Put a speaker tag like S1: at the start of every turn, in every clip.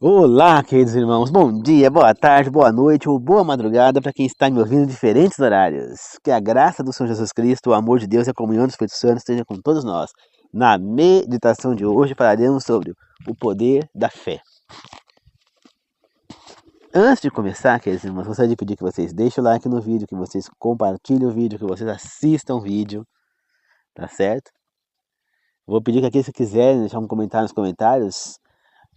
S1: Olá, queridos irmãos. Bom dia, boa tarde, boa noite ou boa madrugada para quem está me ouvindo em diferentes horários. Que a graça do Senhor Jesus Cristo, o amor de Deus e a comunhão do Espírito Santo esteja com todos nós. Na meditação de hoje falaremos sobre o poder da fé. Antes de começar, queridos irmãos, gostaria de pedir que vocês deixem o like no vídeo, que vocês compartilhem o vídeo, que vocês assistam o vídeo, tá certo? Vou pedir que aqueles que quiserem deixar um comentário nos comentários,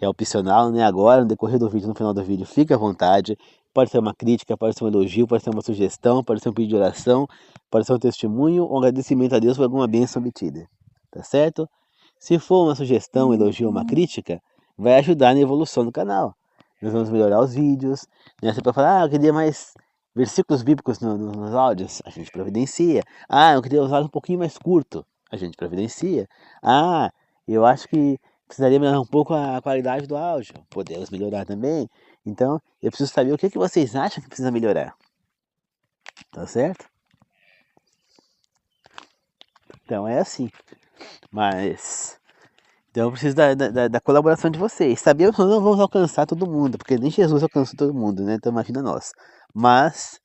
S1: é opcional, né? Agora, no decorrer do vídeo, no final do vídeo, fique à vontade. Pode ser uma crítica, pode ser um elogio, pode ser uma sugestão, pode ser um pedido de oração, pode ser um testemunho ou um agradecimento a Deus por alguma bênção obtida. Tá certo? Se for uma sugestão, um elogio ou uma crítica, vai ajudar na evolução do canal. Nós vamos melhorar os vídeos. Né? Você pode falar, eu queria mais versículos bíblicos nos áudios. A gente providencia. Eu queria usar um pouquinho mais curto. A gente providencia. Eu acho que precisaria melhorar um pouco a qualidade do áudio. Podemos melhorar também. Então, eu preciso saber o que vocês acham que precisa melhorar. Tá certo? Então, é assim. Mas então eu preciso da colaboração de vocês. Sabemos que nós não vamos alcançar todo mundo, porque nem Jesus alcançou todo mundo, né? Então imagina nós. Mas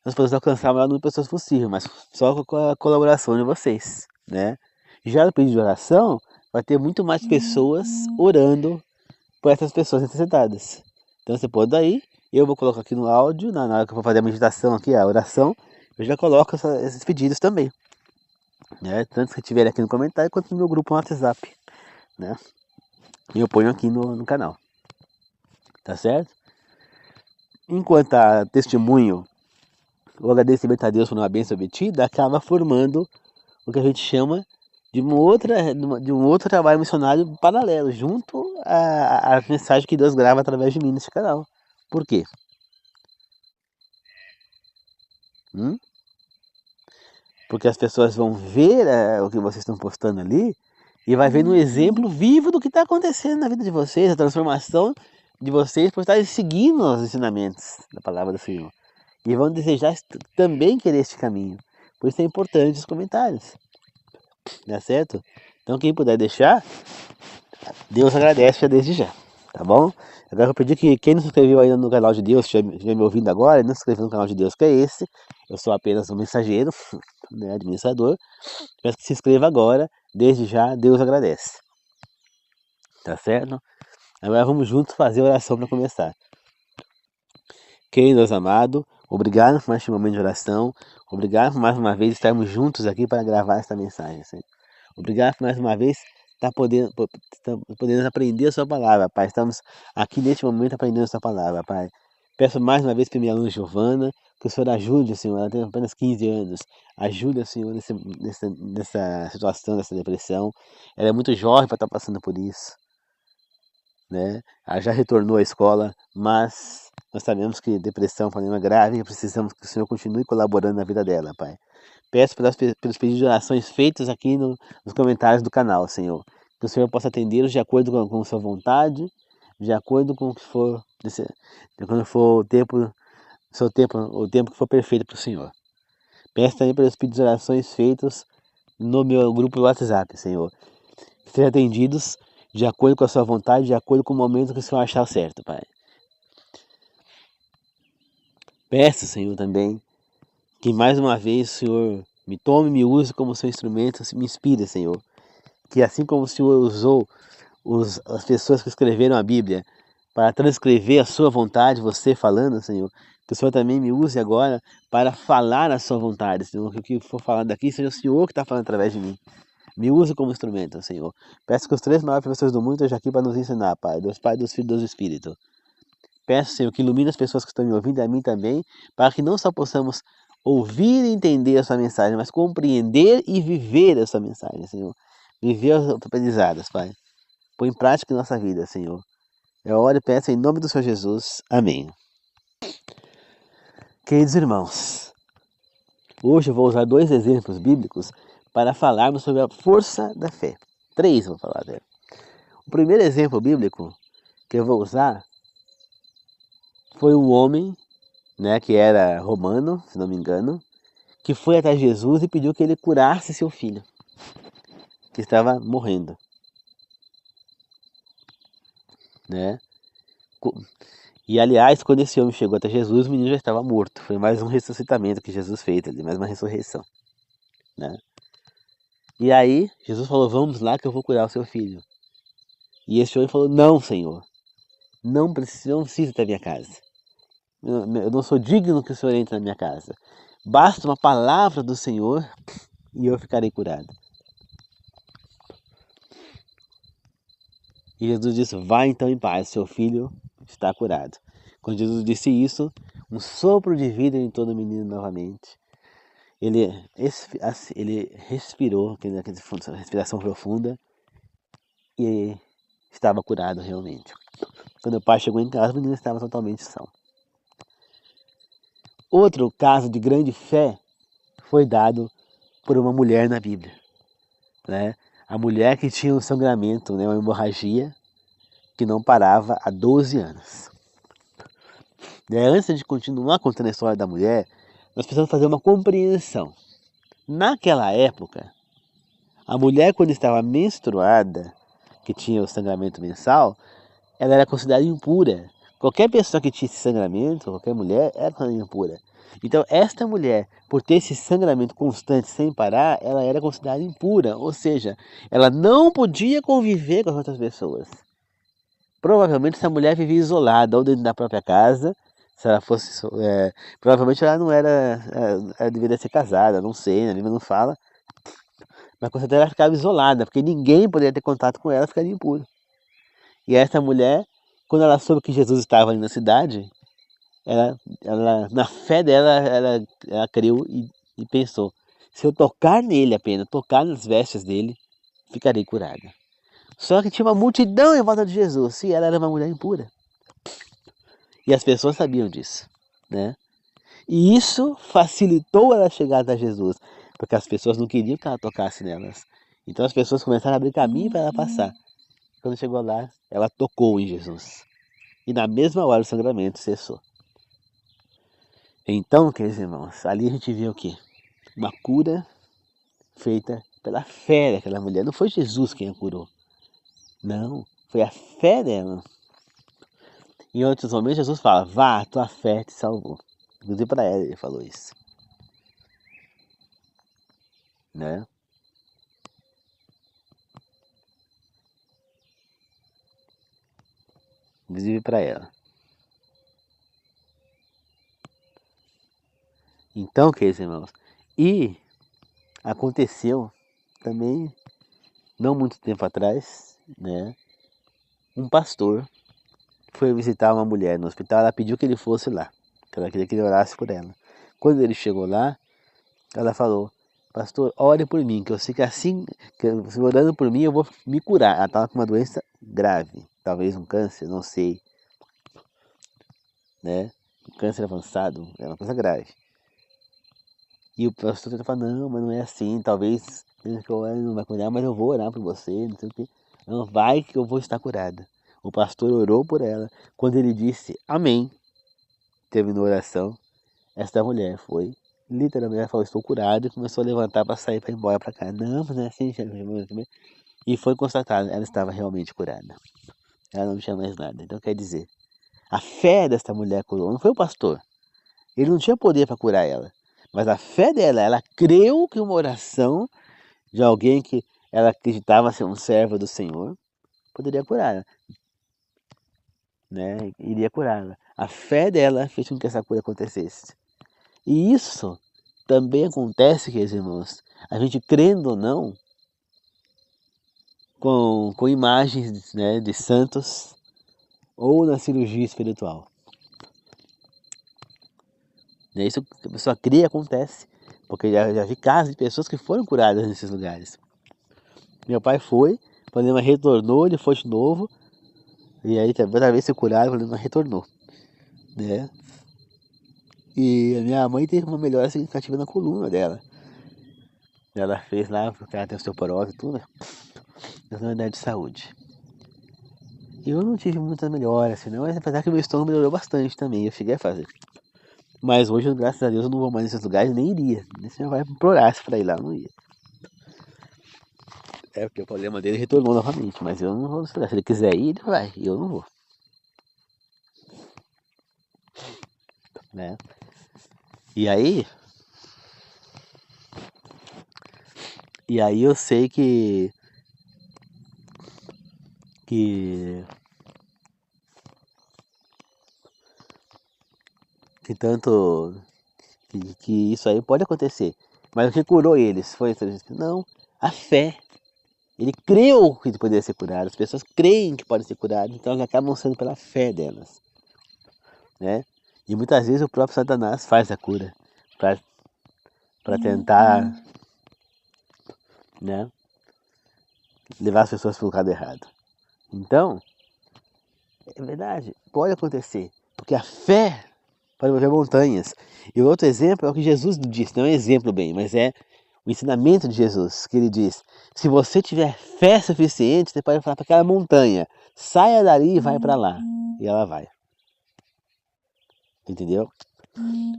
S1: nós podemos alcançar o maior número de pessoas possível, mas só com a colaboração de vocês, né? Já no pedido de oração, vai ter muito mais pessoas orando por essas pessoas necessitadas. Então você pode daí, eu vou colocar aqui no áudio, na hora que eu vou fazer a meditação aqui, a oração, eu já coloco esses pedidos também. Né? Tanto que tiver aqui no comentário quanto no meu grupo no WhatsApp, né? E eu ponho aqui no canal, tá certo? Enquanto a testemunho, o agradecimento a Deus por uma bênção obtida, acaba formando o que a gente chama de um outro trabalho missionário paralelo, junto à mensagem que Deus grava através de mim nesse canal. Por quê? Porque as pessoas vão ver o que vocês estão postando ali e vai ver um exemplo vivo do que está acontecendo na vida de vocês, a transformação de vocês por estarem seguindo os ensinamentos da palavra do Senhor. E vão desejar também querer este caminho. Por isso é importante os comentários. Tá certo? Então quem puder deixar, Deus agradece já desde já. Tá bom? Agora eu vou pedir que quem não se inscreveu ainda no canal de Deus, estiver me ouvindo agora, não se inscreveu no canal de Deus, que é esse. Eu sou apenas um mensageiro, né, administrador. Peço que se inscreva agora, desde já, Deus agradece. Tá certo? Agora vamos juntos fazer a oração para começar. Querido Deus amado, obrigado por mais este momento de oração. Obrigado por mais uma vez estarmos juntos aqui para gravar esta mensagem, Senhor. Obrigado por mais uma vez estar podendo aprender a sua palavra, Pai. Estamos aqui neste momento aprendendo a sua palavra, Pai. Peço mais uma vez para minha aluna Giovana, que o Senhor ajude, Senhor. Ela tem apenas 15 anos. Ajude, Senhor, nessa situação, nessa depressão. Ela é muito jovem para estar passando por isso, né? Ela já retornou à escola, mas nós sabemos que depressão é um problema grave e precisamos que o Senhor continue colaborando na vida dela, Pai. Peço pelos pedidos de orações feitos aqui nos comentários do canal, Senhor. Que o Senhor possa atendê-los de acordo com sua vontade, de acordo com o que for, quando for o tempo que for perfeito para o Senhor. Peço também pelos pedidos de orações feitos no meu grupo do WhatsApp, Senhor. Que sejam atendidos de acordo com a sua vontade, de acordo com o momento que o Senhor achar certo, Pai. Peço, Senhor, também que mais uma vez o Senhor me tome, me use como seu instrumento, me inspire, Senhor. Que assim como o Senhor usou as pessoas que escreveram a Bíblia para transcrever a sua vontade, você falando, Senhor, que o Senhor também me use agora para falar a sua vontade, Senhor, que o que for falado daqui seja o Senhor que está falando através de mim. Me use como instrumento, Senhor. Peço que os 3 maiores professores do mundo estejam aqui para nos ensinar, Pai, Deus Pai, Deus Filho e Deus Espírito. Peço, Senhor, que ilumine as pessoas que estão me ouvindo e a mim também, para que não só possamos ouvir e entender a sua mensagem, mas compreender e viver a sua mensagem, Senhor. Viver as aprendizadas, Pai. Põe em prática em nossa vida, Senhor. Eu oro e peço em nome do Senhor Jesus. Amém. Queridos irmãos, hoje eu vou usar 2 exemplos bíblicos para falarmos sobre a força da fé. 3 vou falar dela. O primeiro exemplo bíblico que eu vou usar foi um homem, né, que era romano, se não me engano, que foi até Jesus e pediu que ele curasse seu filho, que estava morrendo. né? E aliás, quando esse homem chegou até Jesus, o menino já estava morto. Foi mais um ressuscitamento que Jesus fez ali, mais uma ressurreição, né? E aí, Jesus falou, vamos lá que eu vou curar o seu filho. E esse homem falou, não, Senhor, não precisa ir até minha casa. Eu não sou digno que o Senhor entre na minha casa. Basta uma palavra do Senhor e eu ficarei curado. E Jesus disse, vai então em paz, seu filho está curado. Quando Jesus disse isso, um sopro de vida em todo o menino novamente. Ele respirou, aquela respiração profunda, e estava curado realmente. Quando o pai chegou em casa, o menino estava totalmente são. Outro caso de grande fé foi dado por uma mulher na Bíblia, né? A mulher que tinha um sangramento, né, uma hemorragia, que não parava há 12 anos. Antes de continuar contando a história da mulher, nós precisamos fazer uma compreensão. Naquela época, a mulher, quando estava menstruada, que tinha o sangramento mensal, ela era considerada impura. Qualquer pessoa que tinha esse sangramento, qualquer mulher, era considerada impura. Então, esta mulher, por ter esse sangramento constante sem parar, ela era considerada impura. Ou seja, ela não podia conviver com as outras pessoas. Provavelmente essa mulher vivia isolada, ou dentro da própria casa. Se ela fosse. Provavelmente ela não era. Ela deveria ser casada, não sei, a Bíblia não fala. Mas com certeza ela ficava isolada, porque ninguém poderia ter contato com ela, ficaria impura. E essa mulher, quando ela soube que Jesus estava ali na cidade, na fé dela, ela creu e pensou, se eu tocar nele apenas, tocar nas vestes dele, ficarei curada. Só que tinha uma multidão em volta de Jesus, e ela era uma mulher impura. E as pessoas sabiam disso, né? E isso facilitou ela chegar até Jesus, porque as pessoas não queriam que ela tocasse nelas. Então as pessoas começaram a abrir caminho para ela passar. Quando chegou lá, ela tocou em Jesus. E na mesma hora o sangramento cessou. Então, queridos irmãos, ali a gente vê o quê? Uma cura feita pela fé daquela mulher. Não foi Jesus quem a curou. Não, foi a fé dela. Em outros momentos, Jesus fala, vá, tua fé te salvou. Inclusive para ela ele falou isso. Né? Inclusive para ela. Então, queridos irmãos, e aconteceu também, não muito tempo atrás, né? Um pastor foi visitar uma mulher no hospital, ela pediu que ele fosse lá, que ela queria que ele orasse por ela. Quando ele chegou lá, ela falou, pastor, ore por mim, que eu sei que assim, que orando por mim eu vou me curar. Ela estava com uma doença grave, talvez um câncer, não sei, né? Um câncer avançado, é uma coisa grave. E o pastor tenta falar, não, mas não é assim, talvez que eu não vai curar, mas eu vou orar por você, não sei o que. Não, vai que eu vou estar curada. O pastor orou por ela. Quando ele disse amém, terminou a oração, esta mulher foi, literalmente ela falou, estou curada, e começou a levantar para sair, para ir embora para cá. Não, mas não é assim, e foi constatado, ela estava realmente curada. Ela não tinha mais nada. Então quer dizer, a fé desta mulher curou, não foi o pastor. Ele não tinha poder para curar ela. Mas a fé dela, ela creu que uma oração de alguém que ela acreditava ser um servo do Senhor poderia curá-la, né? Iria curá-la. A fé dela fez com que essa cura acontecesse. E isso também acontece, queridos irmãos, a gente crendo ou não, com imagens, né, de santos ou na cirurgia espiritual. Isso que a pessoa crê acontece, porque já vi casos de pessoas que foram curadas nesses lugares. Meu pai foi, o problema retornou, ele foi de novo, e aí outra vez se curaram, o problema retornou, né? E a minha mãe teve uma melhora significativa na coluna dela. Ela fez lá, porque ela tem osteoporose e tudo, na unidade de saúde. Eu não tive muita melhora, assim, não, mas apesar que meu estômago melhorou bastante também, eu cheguei a fazer. Mas hoje, graças a Deus, eu não vou mais nesses lugares, nem iria. Se meu pai implorasse pra ir lá, eu não ia. É porque o problema dele retornou novamente, mas eu não vou. Se ele quiser ir, ele vai, e eu não vou. né? E aí eu sei que, que tanto que isso aí pode acontecer. Mas o que curou eles foi não, a fé. Ele creu que poderia ser curado. As pessoas creem que pode ser curado, então elas acabam sendo pela fé delas, né? E muitas vezes o próprio Satanás faz a cura para tentar, né, levar as pessoas para o lado errado. Então, é verdade, pode acontecer, porque a fé pode mover montanhas. E o outro exemplo é o que Jesus disse, não é um exemplo bem, mas é o ensinamento de Jesus, que ele diz: se você tiver fé suficiente, você pode falar para aquela montanha, saia dali e vai para lá. E ela vai. Entendeu?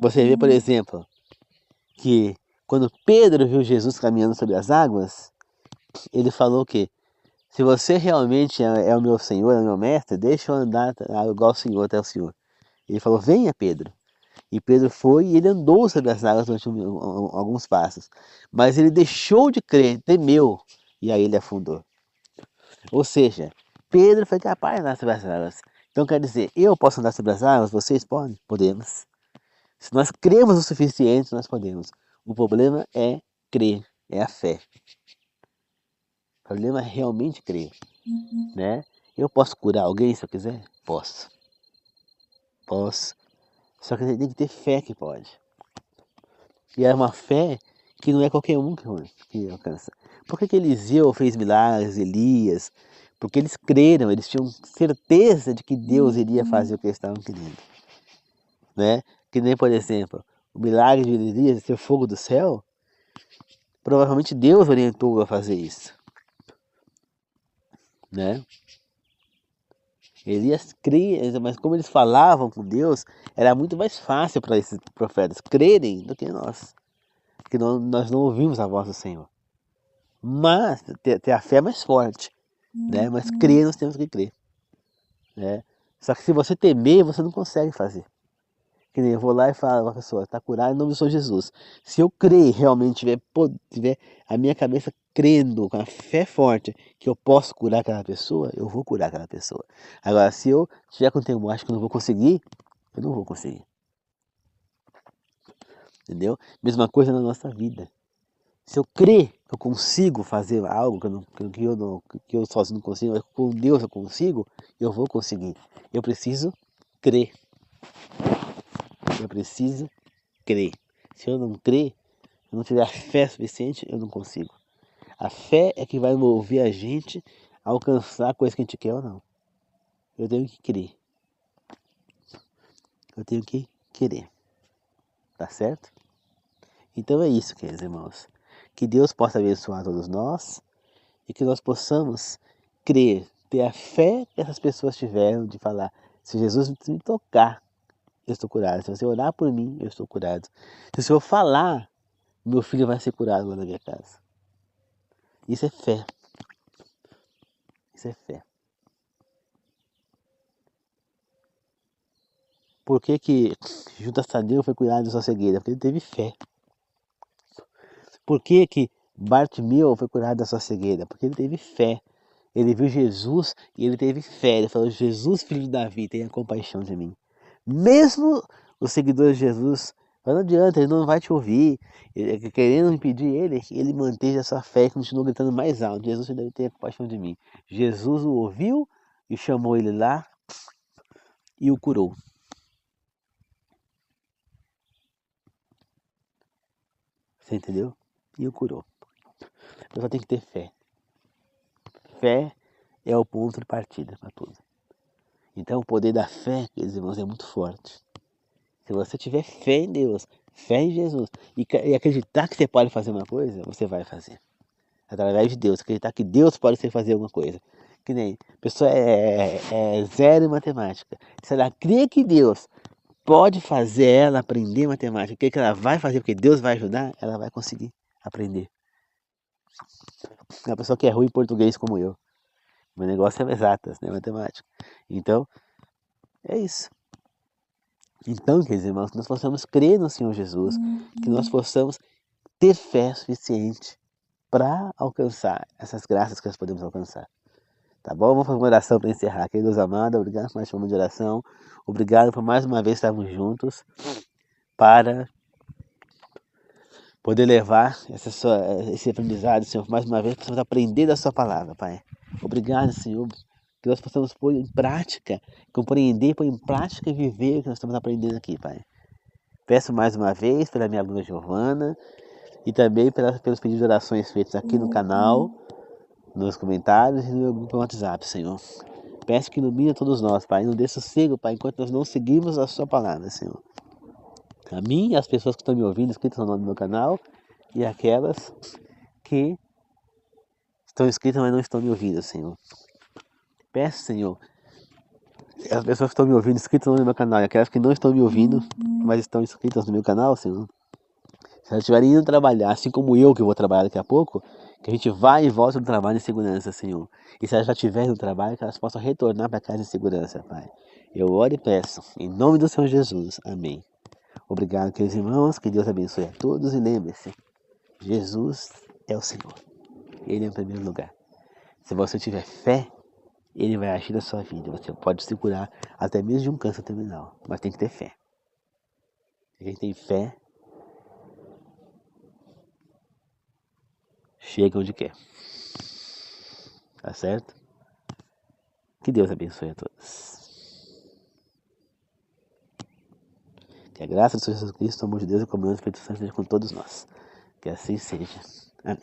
S1: Você vê, por exemplo, que quando Pedro viu Jesus caminhando sobre as águas, ele falou que se você realmente é o meu Senhor, é o meu mestre, deixa eu andar igual o Senhor até o Senhor. Ele falou: venha, Pedro. E Pedro foi e ele andou sobre as águas durante alguns passos. Mas ele deixou de crer, temeu, e aí ele afundou. Ou seja, Pedro foi capaz de andar sobre as águas. Então quer dizer, eu posso andar sobre as águas, vocês podem? Podemos. Se nós cremos o suficiente, nós podemos. O problema é crer, é a fé. O problema é realmente crer, né? Eu posso curar alguém se eu quiser? Posso. Posso. Só que tem que ter fé que pode. E é uma fé que não é qualquer um que alcança. Por que Eliseu fez milagres, Elias? Porque eles creram, eles tinham certeza de que Deus iria fazer o que eles estavam querendo, né? Que nem, por exemplo, o milagre de Elias ser fogo do céu, provavelmente Deus orientou a fazer isso, né? Elias cria, mas como eles falavam com Deus, era muito mais fácil para esses profetas crerem do que nós, porque nós não ouvimos a voz do Senhor. Mas ter a fé é mais forte, né? Mas crer nós temos que crer, né? Só que se você temer, você não consegue fazer. Que nem eu vou lá e falo para a pessoa, está curada em nome do Senhor Jesus. Se eu crer, realmente tiver a minha cabeça crendo, com a fé forte, que eu posso curar aquela pessoa, eu vou curar aquela pessoa. Agora, se eu tiver com temor, acho que eu não vou conseguir, eu não vou conseguir. Entendeu? Mesma coisa na nossa vida. Se eu crer que eu consigo fazer algo que eu sozinho não consigo, mas com Deus eu consigo, eu vou conseguir. Eu preciso crer. Eu preciso crer. Se eu não crer, se eu não tiver fé suficiente, eu não consigo. A fé é que vai mover a gente a alcançar a coisa que a gente quer ou não. Eu tenho que crer. Eu tenho que querer. Tá certo? Então é isso, queridos irmãos. Que Deus possa abençoar todos nós e que nós possamos crer, ter a fé que essas pessoas tiveram de falar: se Jesus me tocar, eu estou curado. Se você orar por mim, eu estou curado. Se o Senhor falar, meu filho vai ser curado lá na minha casa. Isso é fé. Isso é fé. Por que Judas Tadeu foi curado de sua cegueira? Porque ele teve fé. Por que Bartimeu foi curado da sua cegueira? Porque ele teve fé. Ele viu Jesus e ele teve fé. Ele falou: Jesus, filho de Davi, tenha compaixão de mim. Mesmo os seguidores de Jesus, não adianta, ele não vai te ouvir. Querendo impedir ele, ele manteve a sua fé e continuou gritando mais alto: Jesus, filho de Davi, tenha compaixão de mim. Jesus o ouviu e chamou ele lá e o curou. Você entendeu? E o curou. Eu só tenho que ter fé. Fé é o ponto de partida para tudo. Então o poder da fé, queridos irmãos, é muito forte. Se você tiver fé em Deus, fé em Jesus, e acreditar que você pode fazer uma coisa, você vai fazer. Através de Deus, acreditar que Deus pode fazer alguma coisa. Que nem, a pessoa é zero em matemática. Se ela crê que Deus pode fazer ela aprender matemática, que ela vai fazer porque Deus vai ajudar, ela vai conseguir aprender. Uma pessoa que é ruim em português como eu. Meu negócio é exatas, né? Matemática. Então, é isso. Então, queridos irmãos, que nós possamos crer no Senhor Jesus, que nós possamos ter fé suficiente para alcançar essas graças que nós podemos alcançar. Tá bom? Vamos fazer uma oração para encerrar. Queridos amados, obrigado por mais uma de oração. Obrigado por mais uma vez estarmos juntos para poder levar esse aprendizado, Senhor, mais uma vez, possamos aprender da sua palavra, Pai. Obrigado, Senhor, que nós possamos pôr em prática, compreender, pôr em prática e viver o que nós estamos aprendendo aqui, Pai. Peço mais uma vez pela minha aluna Giovana e também pelos pedidos de orações feitos aqui no canal, nos comentários e no meu grupo no WhatsApp, Senhor. Peço que ilumine todos nós, Pai. Não dê sossego, Pai, enquanto nós não seguimos a sua palavra, Senhor. A mim e as pessoas que estão me ouvindo, inscritas no nome do meu canal, e aquelas que estão inscritas, mas não estão me ouvindo, Senhor. Peço, Senhor, as pessoas que estão me ouvindo, inscritas no meu canal, e aquelas que não estão me ouvindo, mas estão inscritas no meu canal, Senhor, se elas estiverem indo trabalhar, assim como eu, que vou trabalhar daqui a pouco, que a gente vá e volta do trabalho em segurança, Senhor. E se elas já estiverem no trabalho, que elas possam retornar para casa em segurança, Pai. Eu oro e peço, em nome do Senhor Jesus. Amém. Obrigado, queridos irmãos, que Deus abençoe a todos e lembre-se, Jesus é o Senhor. Ele é o primeiro lugar. Se você tiver fé, Ele vai agir na sua vida. Você pode se curar até mesmo de um câncer terminal, mas tem que ter fé. Se a gente tem fé, chega onde quer. Tá certo? Que Deus abençoe a todos. Que a graça do Senhor Jesus Cristo, o amor de Deus e a comunhão do Espírito Santo esteja com todos nós. Que assim seja. Amém.